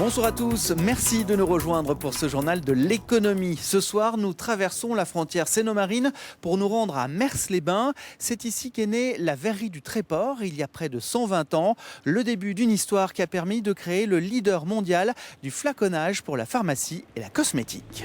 Bonsoir à tous, merci de nous rejoindre pour ce journal de l'économie. Ce soir, nous traversons la frontière séno-marine pour nous rendre à Mers-les-Bains. C'est ici qu'est née la verrerie du Tréport, il y a près de 120 ans. Le début d'une histoire qui a permis de créer le leader mondial du flaconnage pour la pharmacie et la cosmétique.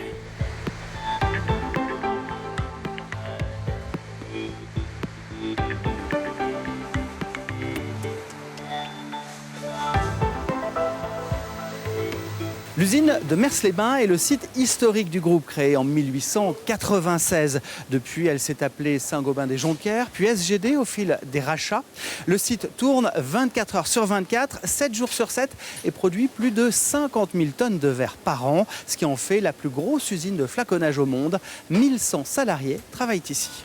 L'usine de Mers-les-Bains est le site historique du groupe, créé en 1896. Depuis, elle s'est appelée Saint-Gobain-des-Jonquières, puis SGD au fil des rachats. Le site tourne 24 heures sur 24, 7 jours sur 7 et produit plus de 50 000 tonnes de verre par an, ce qui en fait la plus grosse usine de flaconnage au monde. 1100 salariés travaillent ici.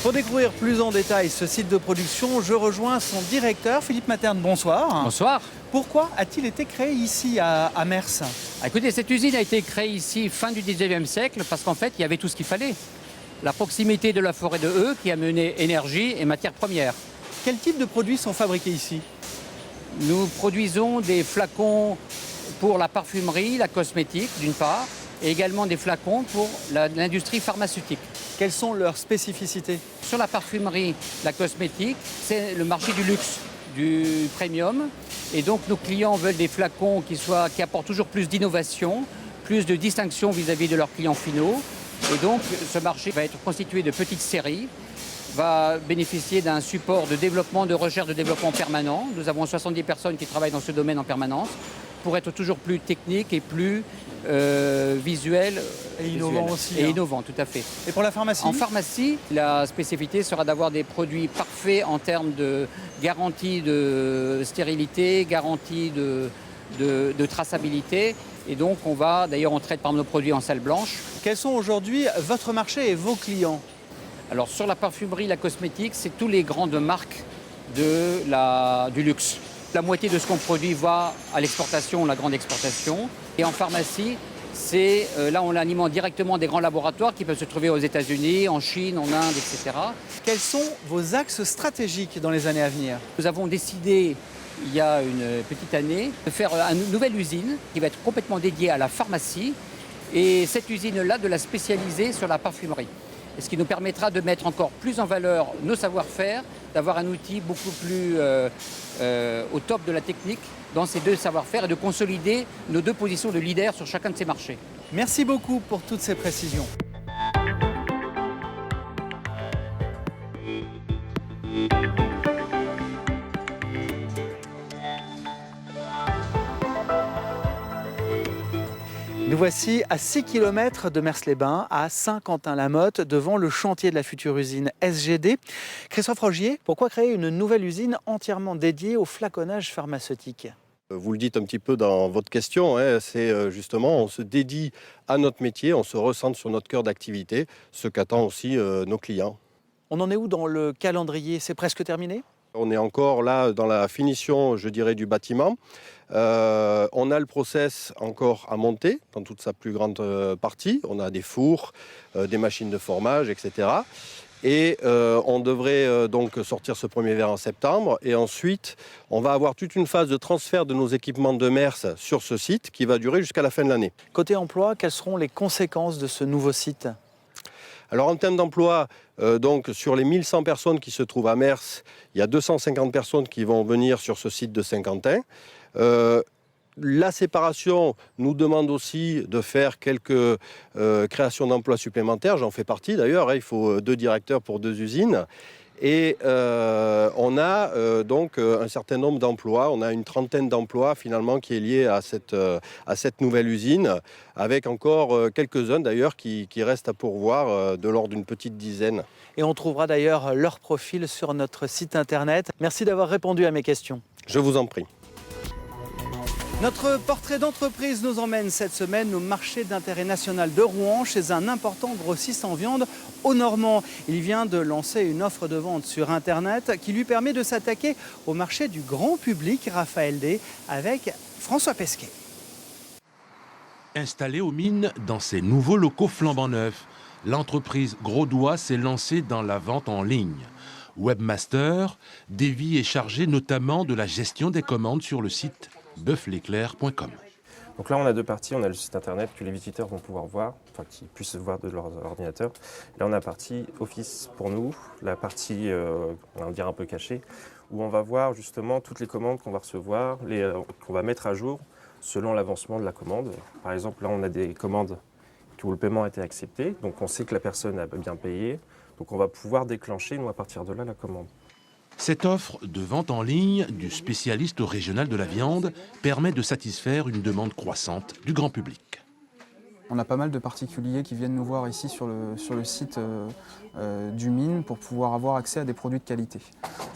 Pour découvrir plus en détail ce site de production, je rejoins son directeur, Philippe Materne. Bonsoir. Bonsoir. Pourquoi a-t-il été créé ici à Mers ? Écoutez, cette usine a été créée ici fin du 19e siècle parce qu'en fait, il y avait tout ce qu'il fallait. La proximité de la forêt de Heu qui amenait énergie et matières premières. Quel type de produits sont fabriqués ici ? Nous produisons des flacons pour la parfumerie, la cosmétique d'une part, et également des flacons pour l'industrie pharmaceutique. Quelles sont leurs spécificités ? Sur la parfumerie, la cosmétique, c'est le marché du luxe, du premium. Et donc nos clients veulent des flacons qui apportent toujours plus d'innovation, plus de distinction vis-à-vis de leurs clients finaux. Et donc ce marché va être constitué de petites séries, va bénéficier d'un support de développement, de recherche de développement permanent. Nous avons 70 personnes qui travaillent dans ce domaine en permanence pour être toujours plus technique et plus visuel. Et innovant aussi. Et innovant, tout à fait. Et pour la pharmacie ? En pharmacie, la spécificité sera d'avoir des produits parfaits en termes de garantie de stérilité, garantie de traçabilité. Et donc, on traite par nos produits en salle blanche. Quels sont aujourd'hui votre marché et vos clients ? Alors, sur la parfumerie, la cosmétique, c'est tous les grandes marques du luxe. La moitié de ce qu'on produit va à l'exportation, la grande exportation. Et en pharmacie, là on alimente directement des grands laboratoires qui peuvent se trouver aux États-Unis, en Chine, en Inde, etc. Quels sont vos axes stratégiques dans les années à venir ? Nous avons décidé, il y a une petite année, de faire une nouvelle usine qui va être complètement dédiée à la pharmacie. Et cette usine-là, de la spécialiser sur la parfumerie. Et ce qui nous permettra de mettre encore plus en valeur nos savoir-faire, d'avoir un outil beaucoup plus au top de la technique dans ces deux savoir-faire et de consolider nos deux positions de leader sur chacun de ces marchés. Merci beaucoup pour toutes ces précisions. Nous voici à 6 km de Mers-les-Bains, à Saint-Quentin-la-Motte, devant le chantier de la future usine SGD. Christophe Rogier, pourquoi créer une nouvelle usine entièrement dédiée au flaconnage pharmaceutique ? Vous le dites un petit peu dans votre question, c'est justement, on se dédie à notre métier, on se recentre sur notre cœur d'activité, ce qu'attendent aussi nos clients. On en est où dans le calendrier ? C'est presque terminé ? On est encore là dans la finition, je dirais, du bâtiment. On a le process encore à monter dans toute sa plus grande partie. On a des fours, des machines de formage, etc. Et on devrait donc sortir ce premier verre en septembre. Et ensuite, on va avoir toute une phase de transfert de nos équipements de Mers sur ce site qui va durer jusqu'à la fin de l'année. Côté emploi, quelles seront les conséquences de ce nouveau site ? Alors en termes d'emploi, donc sur les 1100 personnes qui se trouvent à Mers, il y a 250 personnes qui vont venir sur ce site de Saint-Quentin. La séparation nous demande aussi de faire quelques créations d'emplois supplémentaires. J'en fais partie d'ailleurs, il faut 2 directeurs pour 2 usines. Et on a donc un certain nombre d'emplois, on a une trentaine d'emplois finalement qui est lié à cette nouvelle usine, avec encore quelques-uns d'ailleurs qui restent à pourvoir de l'ordre d'une petite dizaine. Et on trouvera d'ailleurs leur profil sur notre site internet. Merci d'avoir répondu à mes questions. Je vous en prie. Notre portrait d'entreprise nous emmène cette semaine au marché d'intérêt national de Rouen chez un important grossiste en viande au Normand. Il vient de lancer une offre de vente sur Internet qui lui permet de s'attaquer au marché du grand public, Raphaël D, avec François Pesquet. Installée aux Mines dans ses nouveaux locaux flambant neufs, l'entreprise Grosdois s'est lancée dans la vente en ligne. Webmaster, Davy est chargé notamment de la gestion des commandes sur le site boeufleclerc.com. Donc là, on a deux parties. On a le site internet que les visiteurs vont pouvoir voir, enfin qui puissent voir de leur ordinateur. Là, on a la partie Office pour nous, la partie, on va dire un peu cachée, où on va voir justement toutes les commandes qu'on va recevoir, qu'on va mettre à jour selon l'avancement de la commande. Par exemple, là, on a des commandes où le paiement a été accepté, donc on sait que la personne a bien payé. Donc on va pouvoir déclencher, nous, à partir de là, la commande. Cette offre de vente en ligne du spécialiste régional de la viande permet de satisfaire une demande croissante du grand public. On a pas mal de particuliers qui viennent nous voir ici sur le site du Mine pour pouvoir avoir accès à des produits de qualité.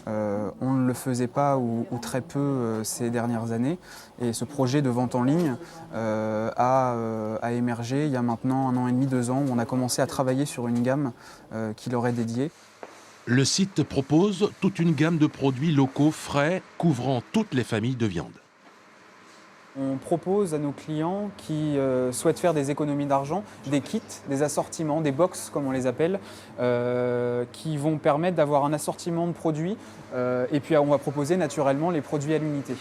On ne le faisait pas ou très peu ces dernières années et ce projet de vente en ligne a émergé il y a maintenant 1 an et demi, 2 ans où on a commencé à travailler sur une gamme qui leur est dédiée. Le site propose toute une gamme de produits locaux frais couvrant toutes les familles de viande. On propose à nos clients qui souhaitent faire des économies d'argent, des kits, des assortiments, des box comme on les appelle, qui vont permettre d'avoir un assortiment de produits et puis on va proposer naturellement les produits à l'unité.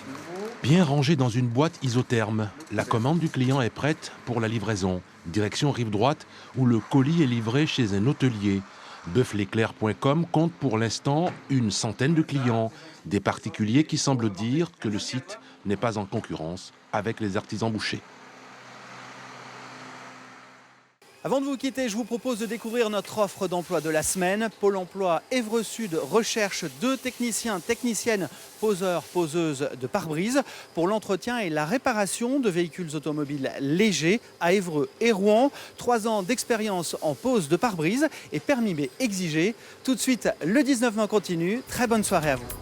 Bien rangé dans une boîte isotherme, la commande du client est prête pour la livraison. Direction rive droite où le colis est livré chez un hôtelier. Boeufleclerc.com compte pour l'instant une centaine de clients, des particuliers qui semblent dire que le site n'est pas en concurrence avec les artisans bouchers. Avant de vous quitter, je vous propose de découvrir notre offre d'emploi de la semaine. Pôle emploi Évreux Sud recherche 2 techniciens, techniciennes, poseurs, poseuses de pare-brise pour l'entretien et la réparation de véhicules automobiles légers à Évreux et Rouen. 3 ans d'expérience en pose de pare-brise et permis B exigé. Tout de suite, le 19 mai continue. Très bonne soirée à vous.